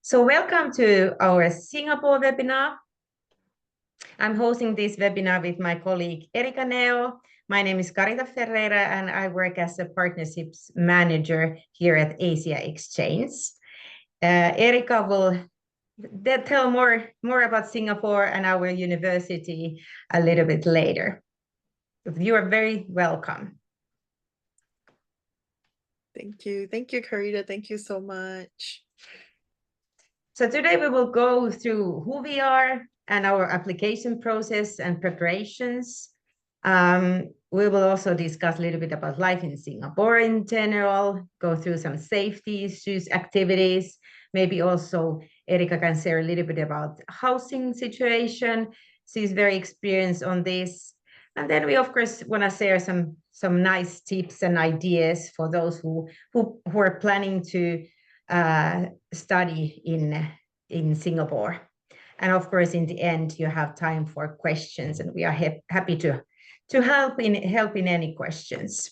So welcome to our Singapore webinar. I'm hosting this webinar with my colleague Erika Neo. My name is Carita Ferreira and I work as a partnerships manager here at Asia Exchange. Erika will tell more about Singapore and our university a little bit later. You are very welcome. Thank you, Carita. Thank you so much. So today we will go through who we are and our application process and preparations. We will also discuss a little bit about life in Singapore in general, go through some safety issues, activities. Maybe also Erika can share a little bit about housing situation. She's very experienced on this. And then we, of course, want to share some nice tips and ideas for those who are planning to study in Singapore. And of course, in the end, you have time for questions, and we are happy to help in any questions.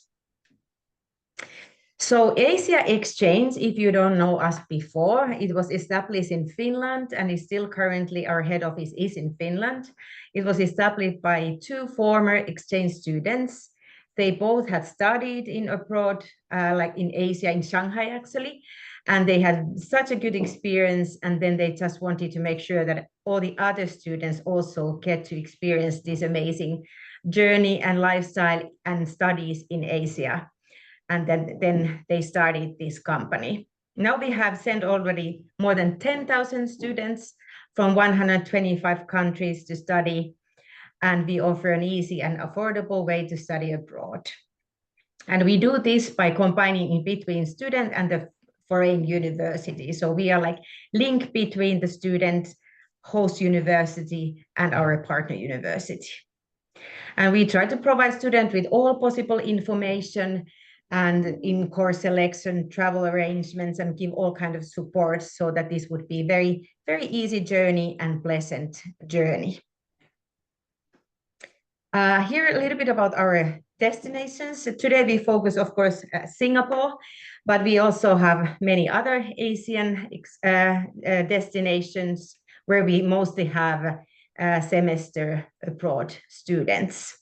So Asia Exchange, if you don't know us before, it was established in Finland and is still currently our head office is in Finland. It was established by two former exchange students. They both had studied in abroad, like in Asia, in Shanghai actually, and they had such a good experience, and then they just wanted to make sure that all the other students also get to experience this amazing journey and lifestyle and studies in Asia. And then they started this company. Now we have sent already more than 10,000 students from 125 countries to study, and we offer an easy and affordable way to study abroad. And we do this by combining in between student and the foreign university. So we are like link between the student, host university, and our partner university. And we try to provide students with all possible information and in course selection, travel arrangements, and give all kind of support so that this would be very, very easy journey and pleasant journey. Here a little bit about our destinations. So today we focus, of course, Singapore, but we also have many other Asian destinations where we mostly have semester abroad students.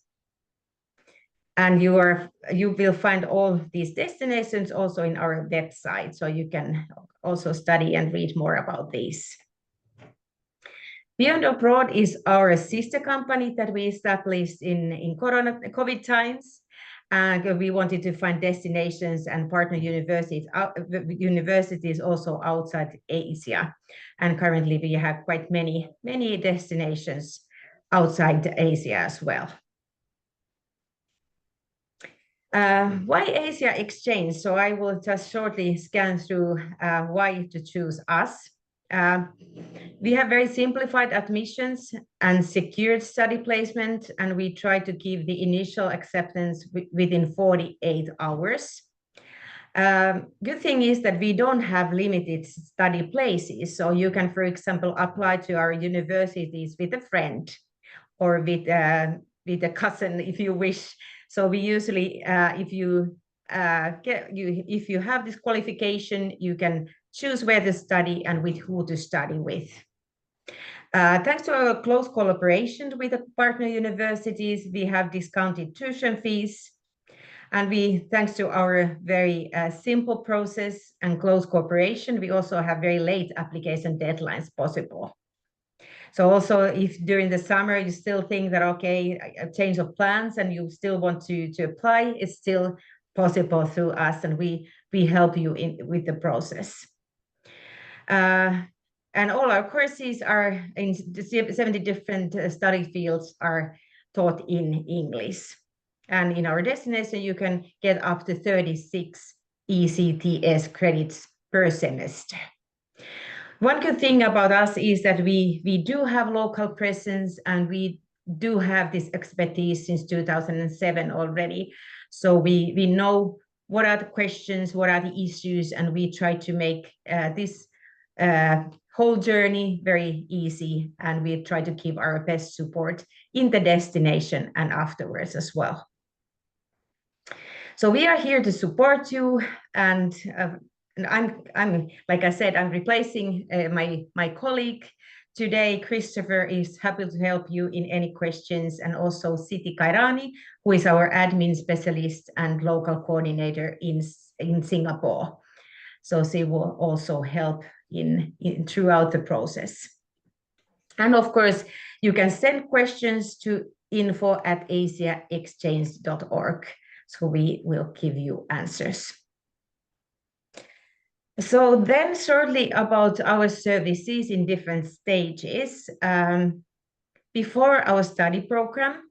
And you will find all these destinations also in our website, so you can also study and read more about these. Beyond Abroad is our sister company that we established in COVID times. And we wanted to find destinations and partner universities also outside Asia. And currently we have quite many destinations outside Asia as well. Why Asia Exchange? So I will just shortly scan through why to choose us. We have very simplified admissions and secured study placement, and we try to give the initial acceptance within 48 hours. Good thing is that we don't have limited study places. So you can, for example, apply to our universities with a friend or with a cousin if you wish. So we usually, if you have this qualification, you can choose where to study and with who to study with. Thanks to our close collaboration with the partner universities, we have discounted tuition fees. And thanks to our very simple process and close cooperation, we also have very late application deadlines possible. So also if during the summer you still think that, okay, a change of plans and you still want to apply, it's still possible through us, and we help you with the process. And all our courses are in 70 different study fields are taught in English. And in our destination, you can get up to 36 ECTS credits per semester. One good thing about us is that we do have local presence, and we do have this expertise since 2007 already. So we know what are the questions, what are the issues, and we try to make this whole journey very easy, and we try to give our best support in the destination and afterwards as well. So we are here to support you, and and I'm like I said, I'm replacing my colleague today. Christopher is happy to help you in any questions, and also Siti Kairani, who is our admin specialist and local coordinator in Singapore. So she will also help in throughout the process. And of course, you can send questions to info@asiaexchange.org. So we will give you answers. So then shortly about our services in different stages. Before our study program,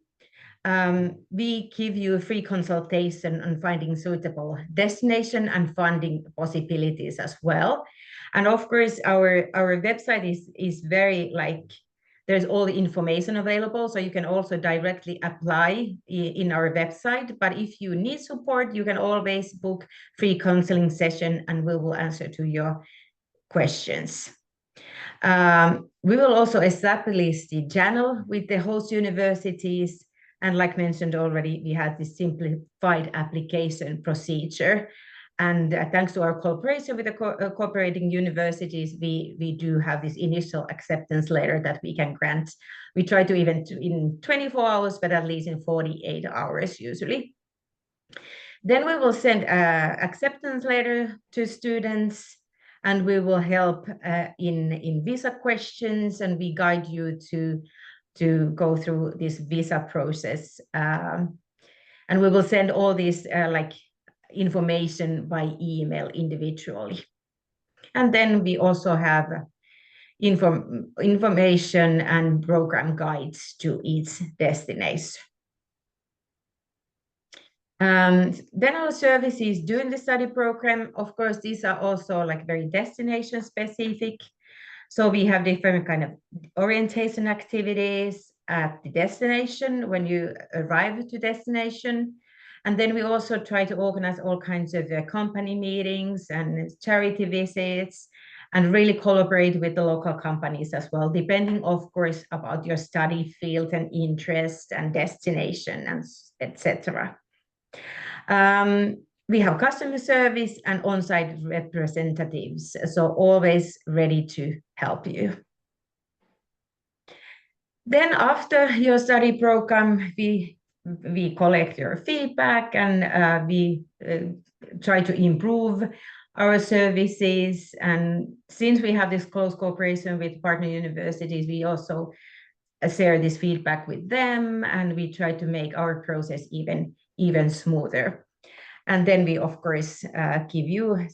we give you a free consultation on finding suitable destination and funding possibilities as well. And of course, our website is very like, there's all the information available, so you can also directly apply in our website. But if you need support, you can always book free counseling session and we will answer to your questions. We will also establish the channel with the host universities. And like mentioned already, we had this simplified application procedure. And thanks to our cooperation with the cooperating universities, we do have this initial acceptance letter that we can grant. We try to even in 24 hours, but at least in 48 hours usually. Then we will send an acceptance letter to students, and we will help in visa questions, and we guide you to go through this visa process. And we will send all this like information by email individually. And then we also have information and program guides to each destination. Then our services during the study program, of course, these are also like very destination specific. So we have different kind of orientation activities at the destination when you arrive to destination. And then we also try to organize all kinds of company meetings and charity visits and really collaborate with the local companies as well, depending, of course, about your study field and interest and destination and etc. We have customer service and on-site representatives, so always ready to help you. Then after your study program, we collect your feedback and we try to improve our services. And since we have this close cooperation with partner universities, we also share this feedback with them, and we try to make our process even smoother. And then we, of course, give you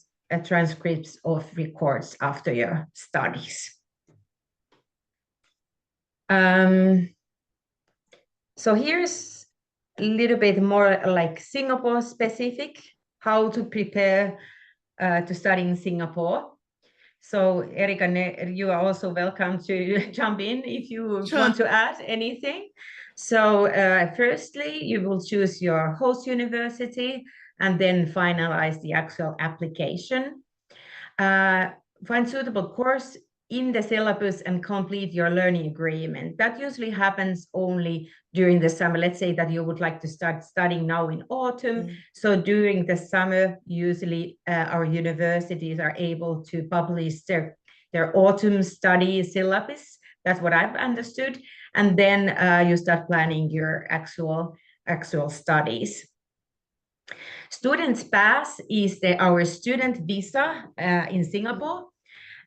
transcripts of records after your studies. So here's a little bit more like Singapore specific, how to prepare to study in Singapore. So Erika, you are also welcome to jump in if you want to add anything. So firstly, you will choose your host university and then finalize the actual application. Find suitable course in the syllabus and complete your learning agreement. That usually happens only during the summer. Let's say that you would like to start studying now in autumn. So during the summer, usually our universities are able to publish their autumn study syllabus. That's what I've understood. And then you start planning your actual studies. Students Pass is our student visa in Singapore.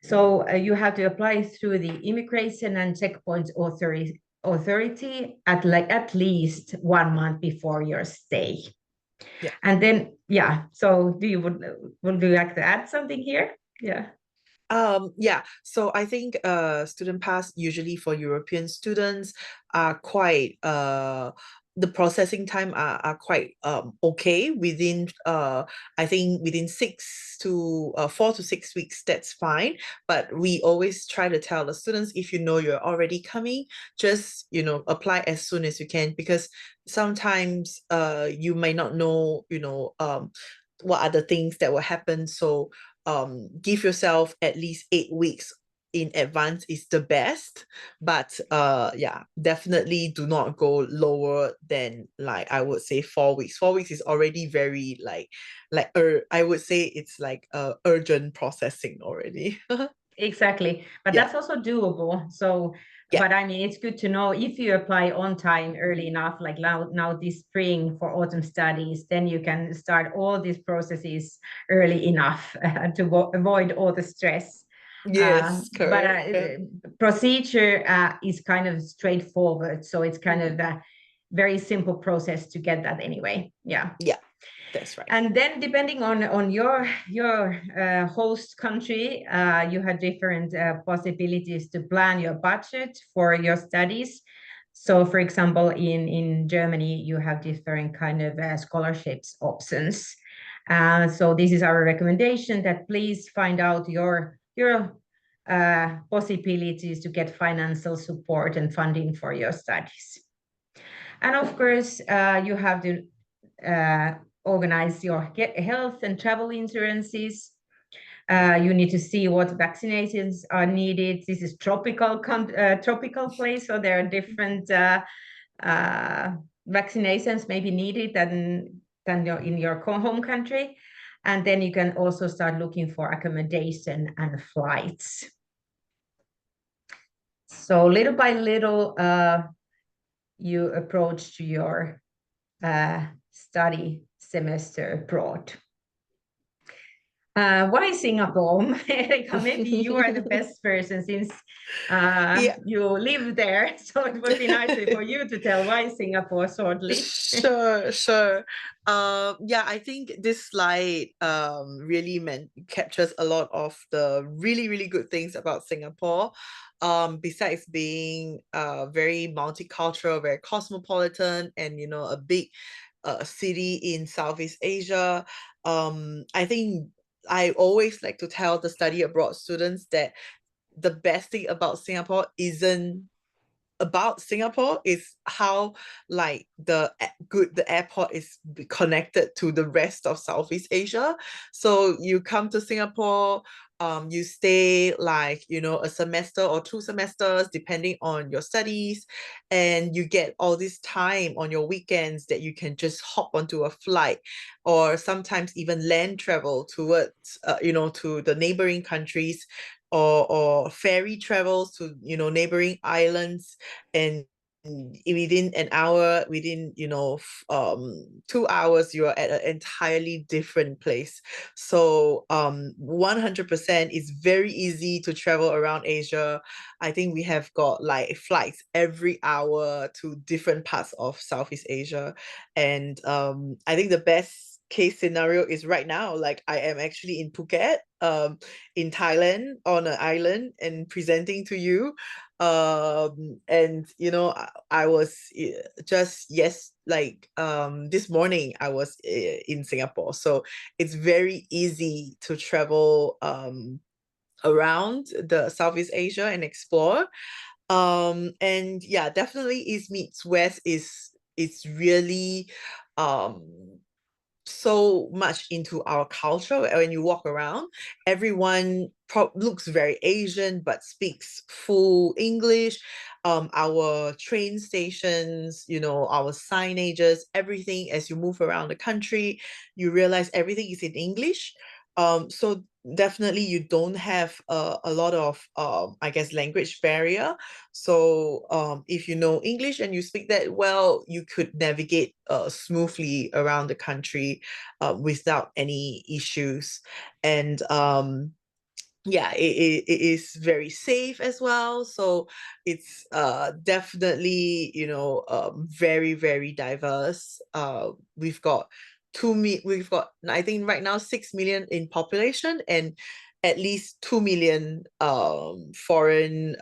So you have to apply through the Immigration and Checkpoints Authority at least 1 month before your stay. Yeah. And then, yeah, so would you like to add something here? Yeah. Yeah, so I think student pass usually for European students are quite the processing time are quite okay within I think within 4 to 6 weeks, that's fine. But we always try to tell the students, if you know you're already coming, just apply as soon as you can, because sometimes you may not know what are the things that will happen. So give yourself at least 8 weeks in advance is the best, but yeah, definitely do not go lower than, like, I would say 4 weeks. 4 weeks is already very I would say it's like urgent processing already. Exactly, but Yeah, that's also doable. So, yeah, but I mean, it's good to know if you apply on time early enough, like now this spring for autumn studies, then you can start all these processes early enough to avoid all the stress. yes, But correct. Yeah. procedure is kind of straightforward, so it's kind of Mhm. a very simple process to get that anyway. Yeah. Yeah, that's right. And then depending on your host country, you have different possibilities to plan your budget for your studies. So for example, in Germany, you have different kind of scholarships options. So this is our recommendation, that please find out your possibilities to get financial support and funding for your studies. And of course, you have to uh, organize your health and travel insurances. You need to see what vaccinations are needed. This is tropical place, so there are different uh, vaccinations maybe needed than in your home country. And then you can also start looking for accommodation and flights. So little by little, you approach to your study semester abroad. Why Singapore? Erika, maybe you are the best person since Yeah. you live there. So it would be nice for you to tell why Singapore shortly. Sure, sure. Yeah, I think this slide really captures a lot of the really, really good things about Singapore. Besides being very multicultural, very cosmopolitan, and a big city in Southeast Asia. I think I always like to tell the study abroad students that the best thing about Singapore isn't about Singapore, is how, like, the airport is connected to the rest of Southeast Asia. So you come to Singapore, you stay like a semester or 2 semesters depending on your studies, and you get all this time on your weekends that you can just hop onto a flight, or sometimes even land travel towards to the neighboring countries, or ferry travels to neighboring islands, and within an hour, within 2 hours, you're at an entirely different place. So 100% it's very easy to travel around Asia. I think we have got like flights every hour to different parts of Southeast Asia, and I think the best case scenario is right now, like, I am actually in Phuket, in Thailand, on an island, and presenting to you. And I was just, yes, like, this morning I was in Singapore, so it's very easy to travel around the Southeast Asia and explore. And yeah, definitely East meets West is it's really so much into our culture. When you walk around, everyone looks very Asian but speaks full English. Our train stations, our signages, everything, as you move around the country, you realize everything is in English. So definitely you don't have a lot of I guess language barrier. So if you know English and you speak that well, you could navigate smoothly around the country without any issues. And yeah, it is very safe as well. So it's definitely very, very diverse. We've got, I think right now, 6 million in population, and at least 2 million foreign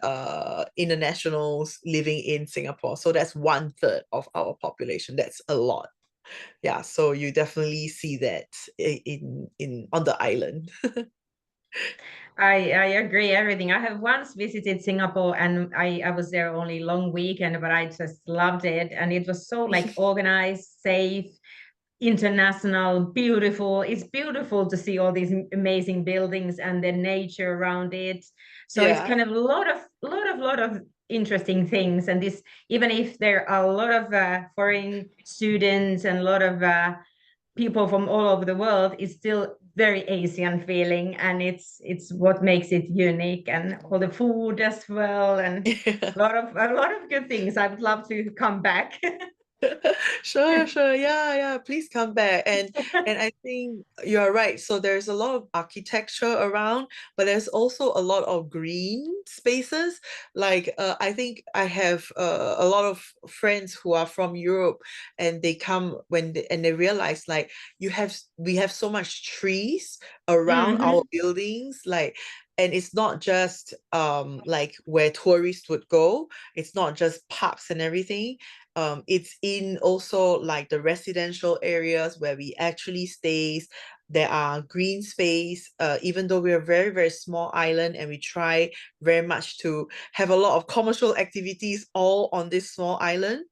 internationals living in Singapore. So that's 1/3 of our population. That's a lot. Yeah, so you definitely see that in on the island. I agree everything. I have once visited Singapore and I was there only long weekend, but I just loved it. And it was so like organized, safe, international, beautiful. It's beautiful to see all these amazing buildings and the nature around it. So it's Yeah. kind of a lot of interesting things. And this, even if there are a lot of foreign students and a lot of people from all over the world, it's still very Asian feeling, and it's what makes it unique, and all the food as well, and a lot of good things. I would love to come back. Sure, sure. Yeah, yeah. Please come back. And I think you're right. So there's a lot of architecture around, but there's also a lot of green spaces. Like I think I have a lot of friends who are from Europe, and they come and they realize like we have so much trees around our Mhm. buildings, like, and it's not just like where tourists would go. It's not just parks and everything. It's in also like the residential areas where we actually stays. There are green space, even though we're a very, very small island, and we try very much to have a lot of commercial activities all on this small island.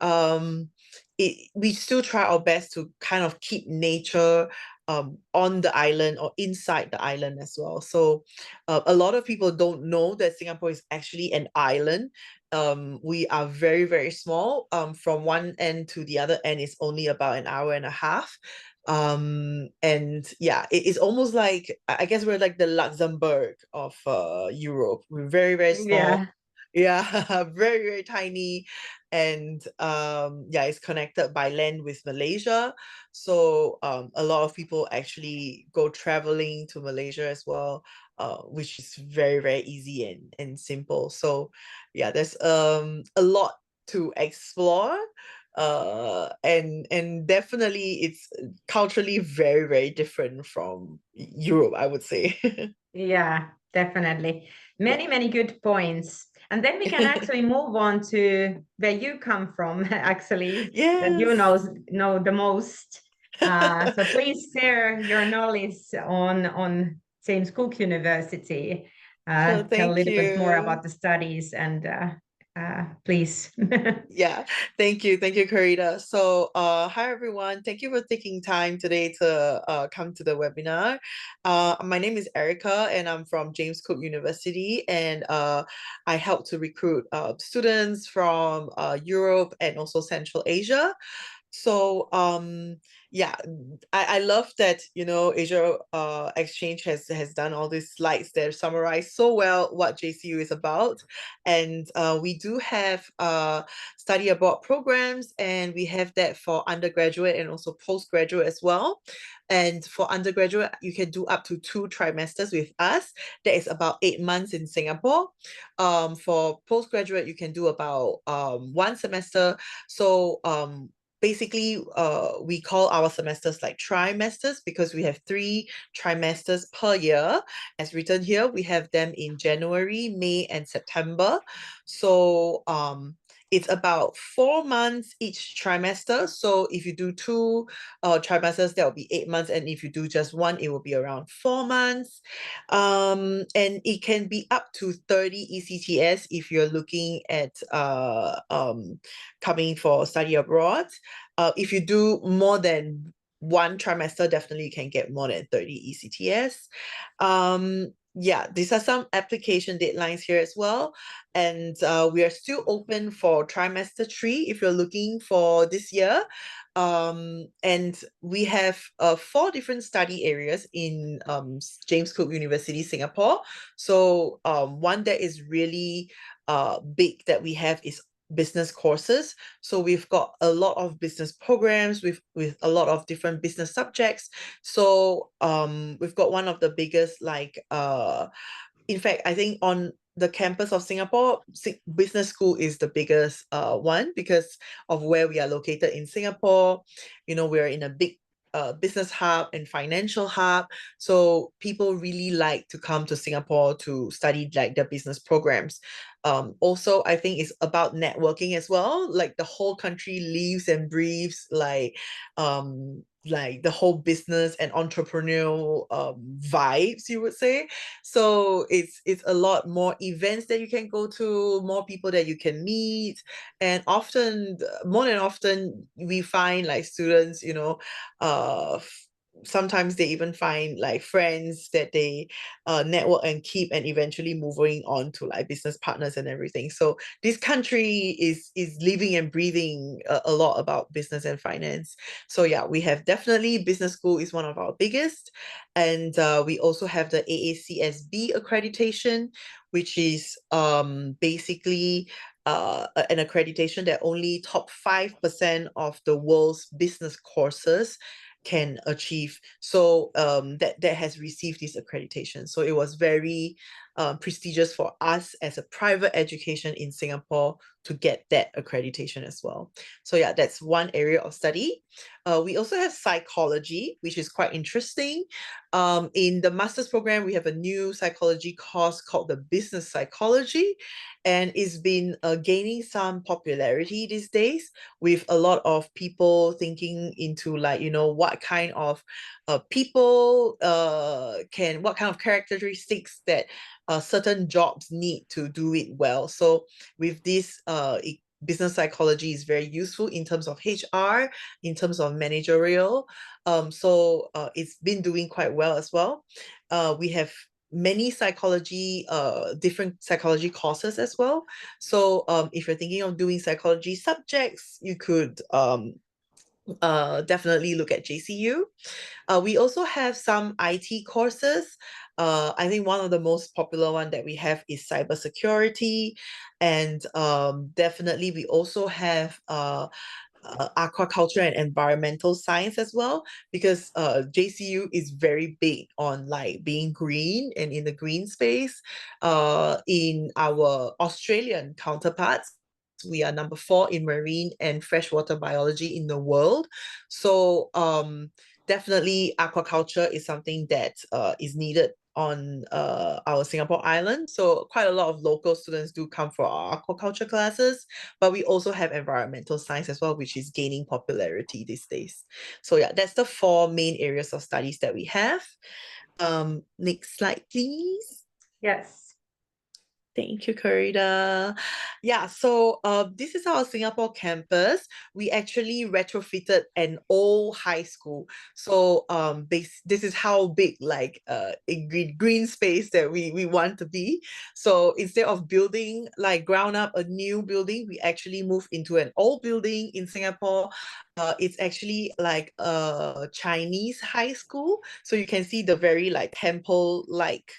um we still try our best to kind of keep nature on the island or inside the island as well. So a lot of people don't know that Singapore is actually an island. We are very, very small. From one end to the other end is only about an hour and a half. And yeah, it's almost like, I guess we're like the Luxembourg of Europe. We're very, very small. Yeah. Yeah, very, very tiny. And yeah, it's connected by land with Malaysia. So a lot of people actually go traveling to Malaysia as well, which is very, very easy and simple. So yeah, there's a lot to explore. And definitely it's culturally very, very different from Europe, I would say. Yeah, definitely. Yeah. Many good points. And then we can actually move on to where you come from, actually, that you Yes. know the most. So please share your knowledge on James Cook University. Sure, Tell a thank little bit more about you. the studies, and please. Yeah, thank you. Thank you, Karita. So, hi everyone. Thank you for taking time today to come to the webinar. My name is Erica, and I'm from James Cook University, and I help to recruit students from Europe and also Central Asia. So yeah, I love that, you know, Asia Exchange has done all these slides that summarize so well what JCU is about. And we do have study abroad programs, and we have that for undergraduate and also postgraduate as well. And for undergraduate, you can do up to 2 trimesters with us. That is about 8 months in Singapore. For postgraduate, you can do about 1 semester. So basically we call our semesters like trimesters because we have 3 trimesters per year. As written here, we have them in January, May, and September. So it's about 4 months each trimester. So if you do 2 trimesters, that will be 8 months, and if you do just one, it will be around 4 months. And it can be up to 30 ECTS if you're looking at coming for study abroad. If you do more than 1 trimester, definitely you can get more than 30 ECTS. Yeah, these are some application deadlines here as well. And we are still open for trimester 3 if you're looking for this year. And we have 4 different study areas in James Cook University, Singapore. So one that is really big that we have is business courses. So we've got a lot of business programs with a lot of different business subjects. So we've got one of the biggest, like in fact, I think on the campus of Singapore, business school is the biggest one because of where we are located in Singapore. You know, we're in a big business hub and financial hub. So people really like to come to Singapore to study like their business programs. Also, I think it's about networking as well. Like the whole country lives and breathes like the whole business and entrepreneurial vibes, you would say. So it's a lot more events that you can go to, more people that you can meet, and often, more than often, we find like students, sometimes they even find like friends that they network and keep, and eventually moving on to like business partners and everything. So this country is living and breathing a lot about business and finance. So yeah, we have definitely business school is one of our biggest, and we also have the AACSB accreditation, which is basically an accreditation that only top 5% of the world's business courses can achieve. So that has received this accreditation. So it was very prestigious for us as a private education in Singapore to get that accreditation as well. So yeah, that's one area of study. We also have psychology, which is quite interesting. In the master's program, we have a new psychology course called the business psychology, and it's been gaining some popularity these days, with a lot of people thinking into like, what kind of people what kind of characteristics that certain jobs need to do it well. So with this business psychology is very useful in terms of HR, in terms of managerial. So it's been doing quite well as well. We have many different psychology courses as well. So if you're thinking of doing psychology subjects, you could definitely look at JCU. We also have some IT courses. I think one of the most popular one that we have is cybersecurity, and definitely we also have aquaculture and environmental science as well, because JCU is very big on like being green and in the green space. In our Australian counterparts, we are number 4 in marine and freshwater biology in the world. So definitely aquaculture is something that is needed on our Singapore island. So quite a lot of local students do come for our aquaculture classes, but we also have environmental science as well, which is gaining popularity these days. So yeah, that's the 4 main areas of studies that we have. Next slide, please. Yes. Thank you, Corrida. Yeah, so this is our Singapore campus. We actually retrofitted an old high school. So this is how big like a green space that we want to be. So instead of building like ground up a new building, we actually moved into an old building in Singapore. It's actually like a Chinese high school. So you can see the very like temple like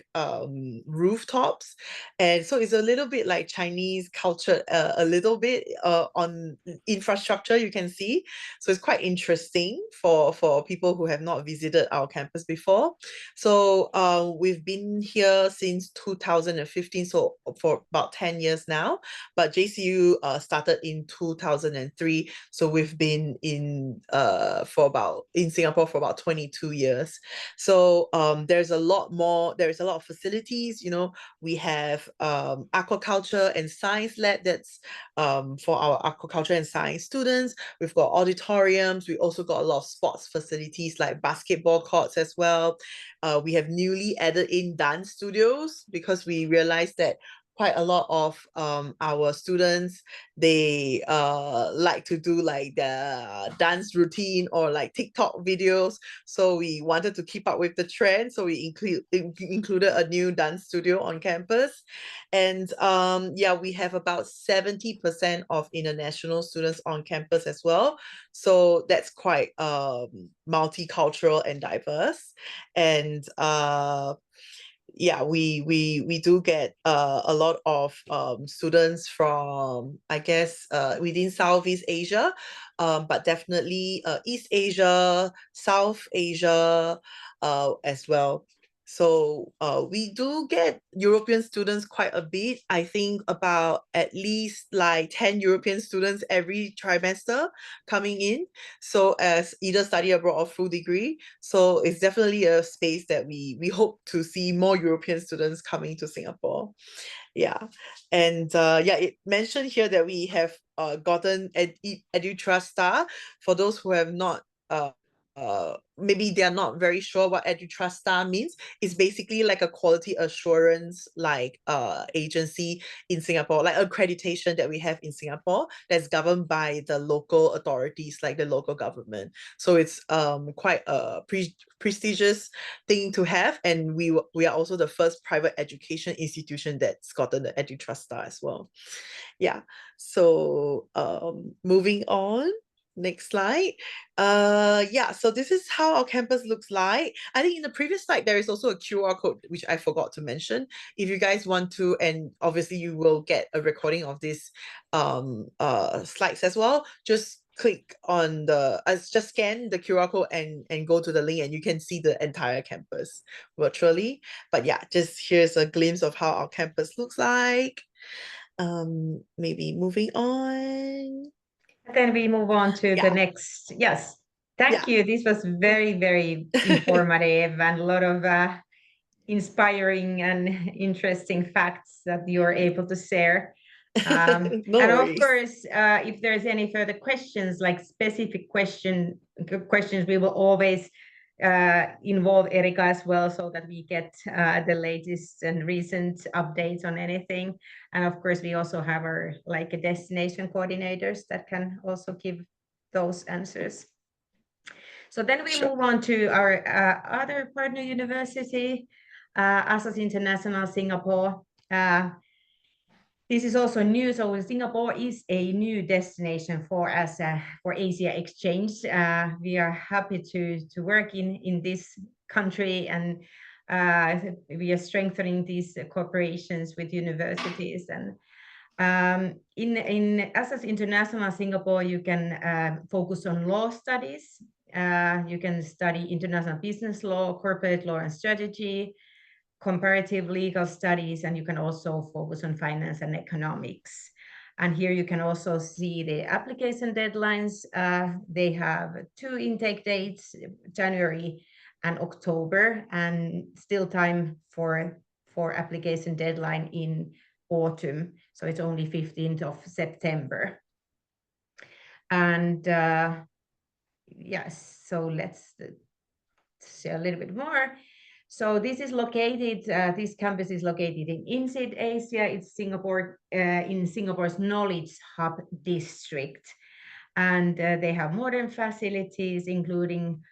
rooftops. And so it's a little bit like Chinese culture, a little bit on infrastructure, you can see. So it's quite interesting for people who have not visited our campus before. So we've been here since 2015, so for about 10 years now. But JCU started in 2003. So we've been in Singapore for about 22 years. So there's a lot of facilities. We have aquaculture and science lab that's for our aquaculture and science students. We've got auditoriums. We also got a lot of sports facilities like basketball courts as well. We have newly added in dance studios, because we realized that quite a lot of our students, they like to do like the dance routine or like TikTok videos. So we wanted to keep up with the trend. So we included a new dance studio on campus. And yeah, we have about 70% of international students on campus as well. So that's quite multicultural and diverse. And yeah, we do get a lot of students from, I guess, within Southeast Asia, but definitely East Asia, South Asia as well. So we do get European students quite a bit. I think about at least like 10 European students every trimester coming in. So as either study abroad or full degree. So it's definitely a space that we hope to see more European students coming to Singapore. Yeah. And yeah, it mentioned here that we have gotten EduTrust Star. For those who have not maybe they're not very sure what EduTrust Star means. It's basically like a quality assurance like agency in Singapore, like accreditation that we have in Singapore that's governed by the local authorities, like the local government. So it's quite a prestigious thing to have, and we are also the first private education institution that's gotten the EduTrust Star as well. Yeah. So moving on. Next slide. Yeah, so this is how our campus looks like. I think in the previous slide, there is also a QR code, which I forgot to mention. If you guys want to, and obviously you will get a recording of this slides as well, just click on the, just scan the QR code and go to the link, and you can see the entire campus virtually. But yeah, just here's a glimpse of how our campus looks like. Maybe moving on. Then we move on to the Yeah. next. Yes, thank Yeah. you. This was very, very informative and a lot of inspiring and interesting facts that you are able to share. No And of worries. course, if there's any further questions, like specific questions, we will always involve Erika as well, so that we get the latest and recent updates on anything. And of course, we also have our like destination coordinators that can also give those answers. So then we Sure. move on to our other partner university, ASAS International Singapore. This is also new. So Singapore is a new destination for us for Asia Exchange. We are happy to work in this country, and we are strengthening these cooperations with universities. And in ASAS International Singapore, you can focus on law studies. You can study international business law, corporate law and strategy, comparative legal studies, and you can also focus on finance and economics. And here you can also see the application deadlines. They have 2 intake dates, January and October, and still time for application deadline in autumn. So it's only 15th of September. And yes, so let's share a little bit more. So this is located, this campus is located in INSEAD Asia. It's Singapore, in Singapore's Knowledge Hub district. And they have modern facilities, including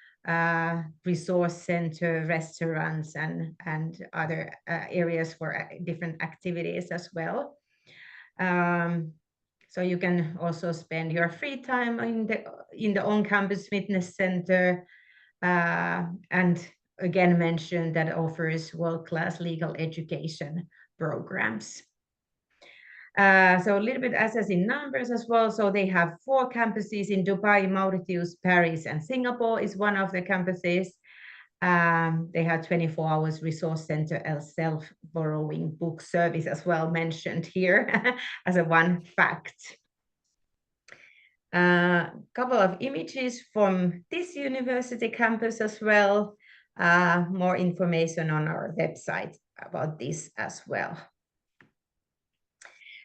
resource center, restaurants, and other areas for different activities as well. So you can also spend your free time in the on-campus fitness center, and again mentioned that offers world-class legal education programs. So a little bit as in numbers as well. So they have 4 campuses in Dubai, Mauritius, Paris, and Singapore is one of the campuses. They have 24 hours resource center and self-borrowing book service as well mentioned here as a one fact. Couple of images from this university campus as well. More information on our website about this as well.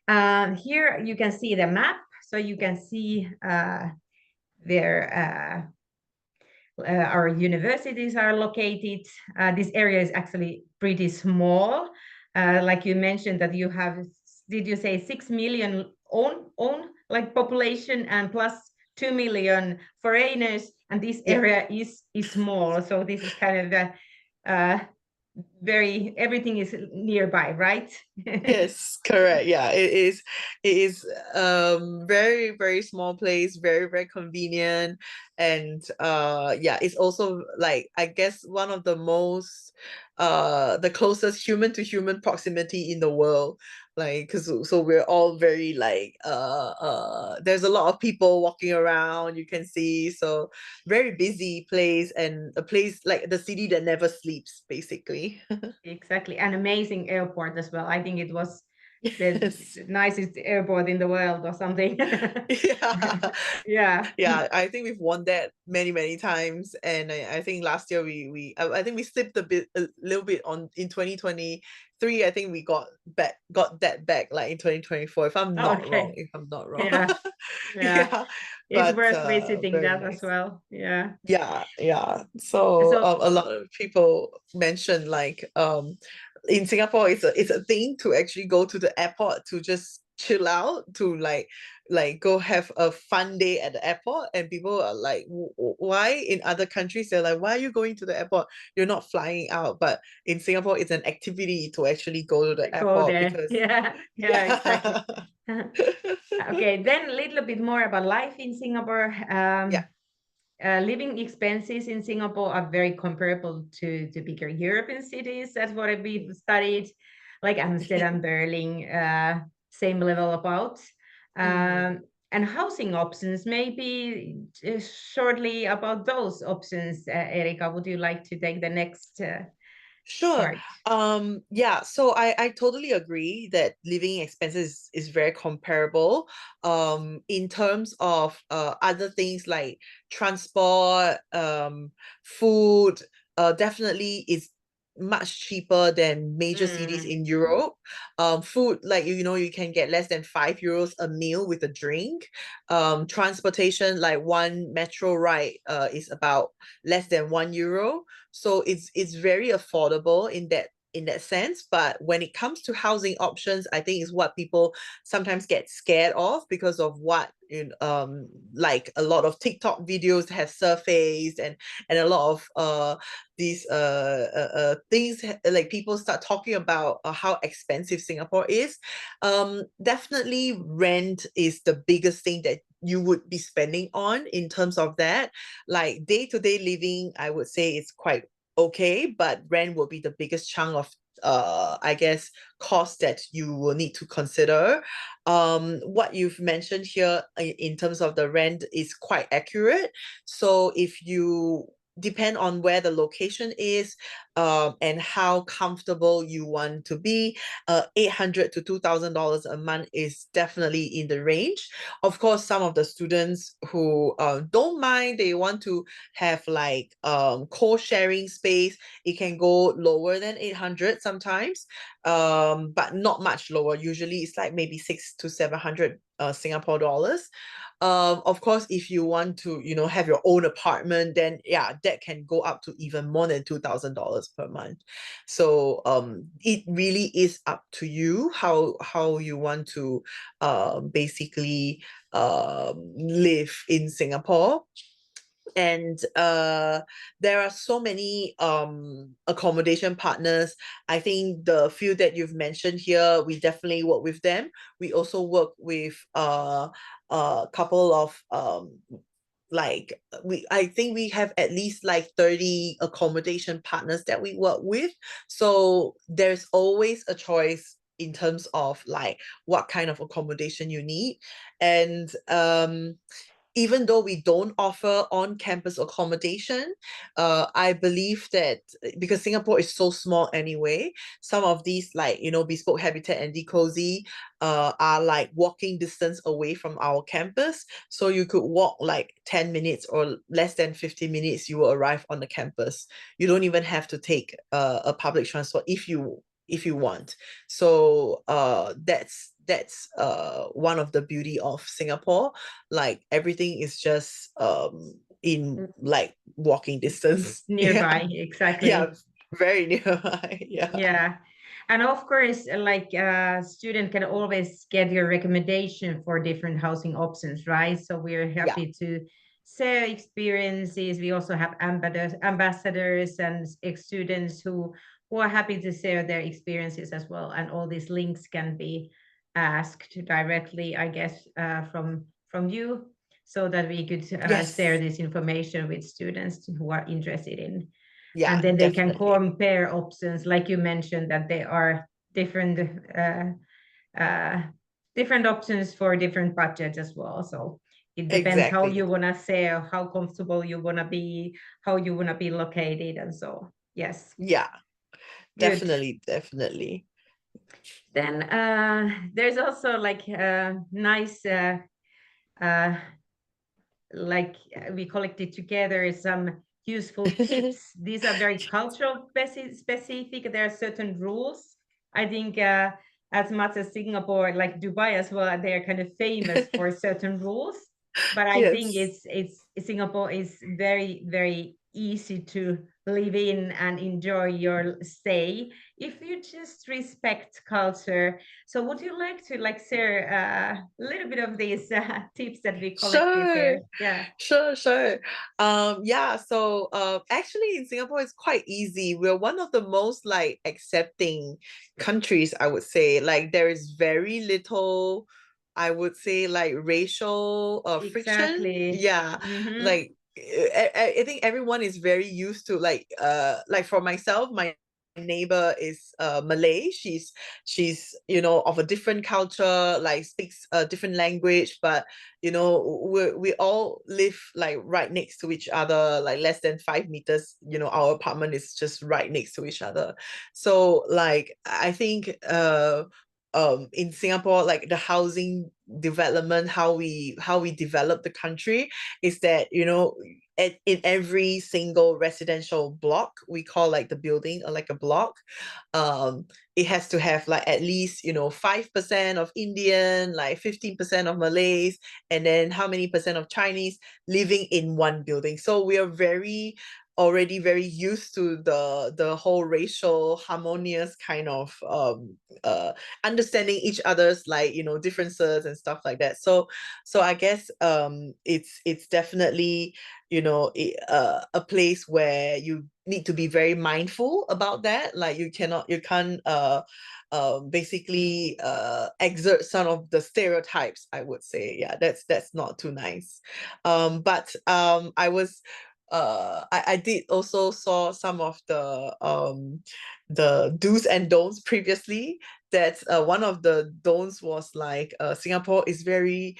Here you can see the map, so you can see where our universities are located. This area is actually pretty small. Like you mentioned that you have, did you say 6 million own like population and plus 2 million foreigners, and this area is small. So this is kind of the everything is nearby, right? Yes, correct. Yeah, it is very, very small place, very, very convenient. And yeah, it's also like, I guess, one of the most the closest human to human proximity in the world. like because so we're all very like there's a lot of people walking around, you can see, so very busy place, and a place like the city that never sleeps basically. Exactly. An amazing airport as well. I think it was the Yes. nicest airport in the world or something. Yeah. Yeah. Yeah, I think we've won that many times, and I think last year I think we slipped a little bit on in 2023. I think we got that back like in 2024, if I'm not wrong, Okay. if I'm not wrong. Yeah. Yeah. Yeah, It's but worth visiting very that as nice. well. Yeah. Yeah. So So a lot of people mention like in Singapore it's a thing to actually go to the airport to just chill out, to like go have a fun day at the airport, and people are like, Why?" In other countries they're like, "Why are you going to the airport? You're not flying out." But in Singapore it's an activity to actually go to the go airport there. because Yeah. Yeah, exactly. yeah. Okay, then a little bit more about life in Singapore. Yeah, Living expenses in Singapore are very comparable to bigger European cities. That's what we've studied, like Amsterdam, Berlin, same level about. mm. And housing options, maybe shortly about those options, Erika, would you like to take the next Sure. part? Yeah, so I totally agree that living expenses is very comparable. In terms of other things like transport, food, definitely is much cheaper than major cities Mm, in Europe. Food, like you can get less than €5 a meal with a drink. Transportation, like one metro ride, is about less than €1. So it's very affordable in that sense. But when it comes to housing options, I think is what people sometimes get scared of because of what like a lot of TikTok videos have surfaced, and a lot of these things, like people start talking about how expensive Singapore is. Definitely rent is the biggest thing that you would be spending on in terms of that. Like day-to-day living, I would say it's quite okay, but rent will be the biggest chunk of I guess cost that you will need to consider. What you've mentioned here in terms of the rent is quite accurate. So if you depend on where the location is, and how comfortable you want to be, $800 to $2,000 a month is definitely in the range. Of course, some of the students who don't mind, they want to have like co-sharing space, it can go lower than 800 sometimes, but not much lower. Usually it's like maybe 600 to 700 Singapore dollars. Of course, if you want to have your own apartment, then yeah, that can go up to even more than $2,000 per month. So it really is up to you how you want to basically live in Singapore. And there are so many accommodation partners. I think the few that you've mentioned here, we definitely work with them. We also work with a couple of like I think we have at least like 30 accommodation partners that we work with. So there's always a choice in terms of like what kind of accommodation you need. And even though we don't offer on-campus accommodation, I believe that because Singapore is so small anyway, some of these like Bespoke Habitat and Decozy are like walking distance away from our campus. So you could walk like 10 minutes or less than 50 minutes, you will arrive on the campus. You don't even have to take a public transport if you want. So that's one of the beauty of Singapore. Like everything is just in like walking distance. Yeah. Nearby, Yeah, exactly. very nearby. Yeah. Yeah. And of course, like a student can always get your recommendation for different housing options, right? So we're Yeah. happy to share experiences. We also have ambassadors and ex-students who are happy to share their experiences as well. And all these links can be asked directly, I guess, from you, so that we could share Yes. this information with students who are interested in, Yeah, and then they can definitely. compare options like you mentioned, that there are different different options for different budgets as well. So it depends how Exactly. you want to say, how comfortable you want to be, how you want to be located, and so yes, Yeah, good. definitely. Then there's also like nice uh, like we collected together some useful tips. These are very cultural specific. There are certain rules. I think as much as Singapore, like Dubai as well, they are kind of famous for certain rules. But I think Yes. it's Singapore is very easy to live in and enjoy your stay if you just respect culture. So would you like to like share a little bit of these tips that we collected Sure. there? Yeah, Sure. Yeah, so actually in Singapore it's quite easy. We're one of the most like accepting countries, I would say. Like there is very little, I would say, like racial friction. exactly. Yeah. Mm-hmm. Like I think everyone is very used to like for myself, my neighbor is Malay. She's of a different culture, like speaks a different language, but we all live like right next to each other, like less than 5 meters. Our apartment is just right next to each other. So like I think in Singapore, like the housing development, how we develop the country is that in every single residential block, we call like the building or like a block, um it has to have like at least 5% of Indian, like 15% of Malays, and then how many percent of Chinese living in one building. So we are already very used to the whole racial harmonious kind of understanding each other's like differences and stuff like that. So I guess it's definitely a place where you need to be very mindful about that. Like you can't basically exert some of the stereotypes, I would say. Yeah, that's not too nice. But I did also saw some of the do's and don'ts previously. That one of the don'ts was like Singapore is very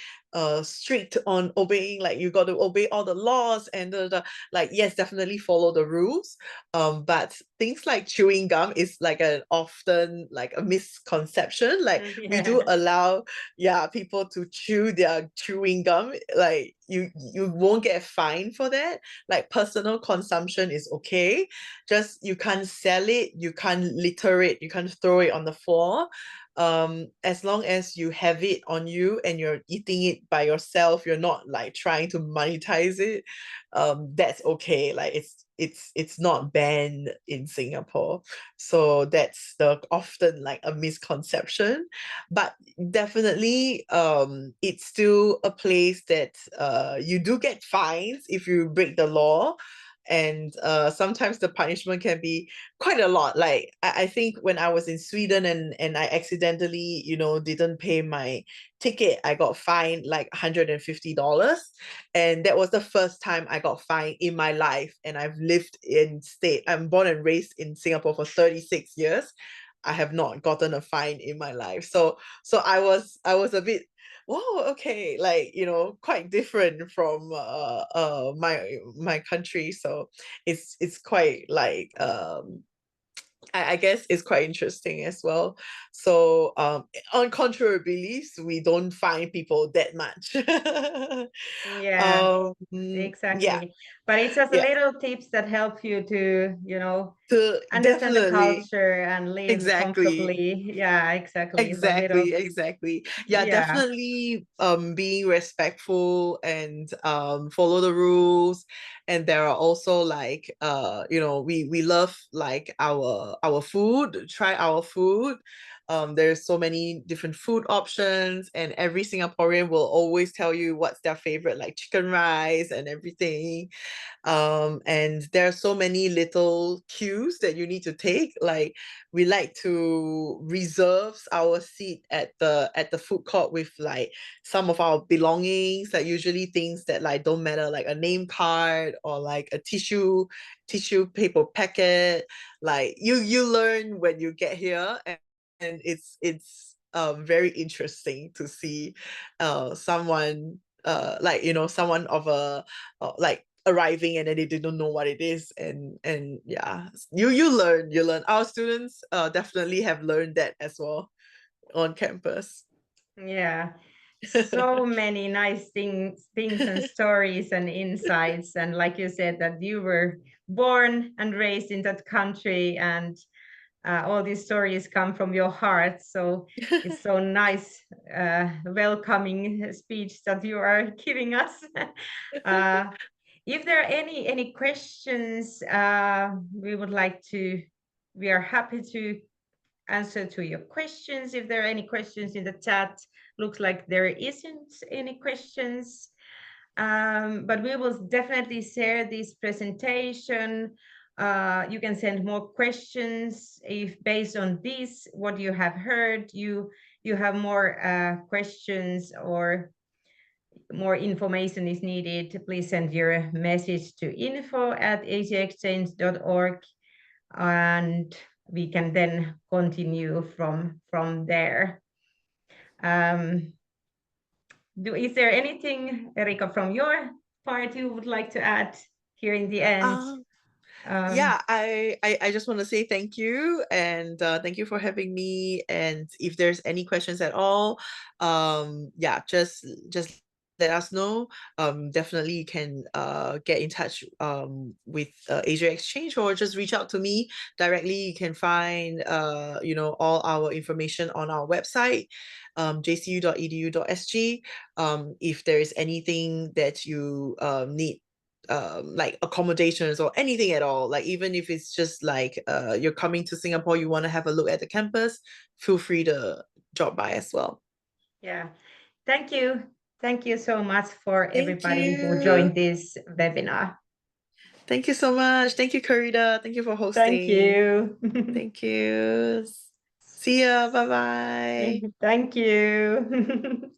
strict on obeying, like you got to obey all the laws and like yes, definitely follow the rules, but things like chewing gum is like an often like a misconception. Like we do Yeah. allow people to chew their chewing gum. Like you won't get fined for that. Like personal consumption is okay, just you can't sell it, you can't litter it, you can't throw it on the floor. As long as you have it on you and you're eating it by yourself, you're not like trying to monetize it, that's okay. Like it's not banned in Singapore. So that's the often like a misconception. But definitely it's still a place that you do get fines if you break the law. And sometimes the punishment can be quite a lot. Like I think when I was in Sweden and I accidentally didn't pay my ticket, I got fined like $150. And that was the first time I got fined in my life. And I'm born and raised in Singapore for 36 years. I have not gotten a fine in my life. So I was a bit, whoa, okay, like quite different from my country. So it's quite like I guess it's quite interesting as well. So on contrary beliefs, we don't find people that much. Yeah, um yeah, exactly. But it's just yeah, little tips that help you to, so understand the definitely. culture and live Exactly. comfortably. Yeah, exactly. So little, Exactly. Yeah, yeah. definitely being respectful and follow the rules. And there are also like we love like our food, try our food. There's so many different food options, and every Singaporean will always tell you what's their favorite, like chicken rice and everything. And there are so many little cues that you need to take. Like we like to reserve our seat at the food court with like some of our belongings, like usually things that like don't matter, like a name card or like a tissue paper packet. Like you learn when you get here, and it's very interesting to see someone like, you know, someone of a like arriving and then they didn't know what it is, and yeah, you learn. Our students definitely have learned that as well on campus. Yeah, so many nice things and stories and insights. And like you said, that you were born and raised in that country, and all these stories come from your heart. So it's so nice, welcoming speech that you are giving us. If there are any questions, we are happy to answer to your questions. If there are any questions in the chat, looks like there isn't any questions. But we will definitely share this presentation. You can send more questions if based on this, what you have heard, you have more questions or more information is needed, please send your message to info@asiaexchange.org, and we can then continue from there. Is there anything, Erika, from your part you would like to add here in the end? Yeah, I just want to say thank you, and thank you for having me. And if there's any questions at all, yeah, just let us know. Definitely you can get in touch with Asia Exchange, or just reach out to me directly. You can find you know, all our information on our website, jcu.edu.sg. If there is anything that you need, like accommodations or anything at all, like even if it's just like you're coming to Singapore, you want to have a look at the campus, feel free to drop by as well. Yeah, thank you so much for Thank everybody who you. joined this webinar. Thank you so much. Thank you, Karida. Thank you for Thank hosting. you. Thank you. See ya. Bye bye. Thank you.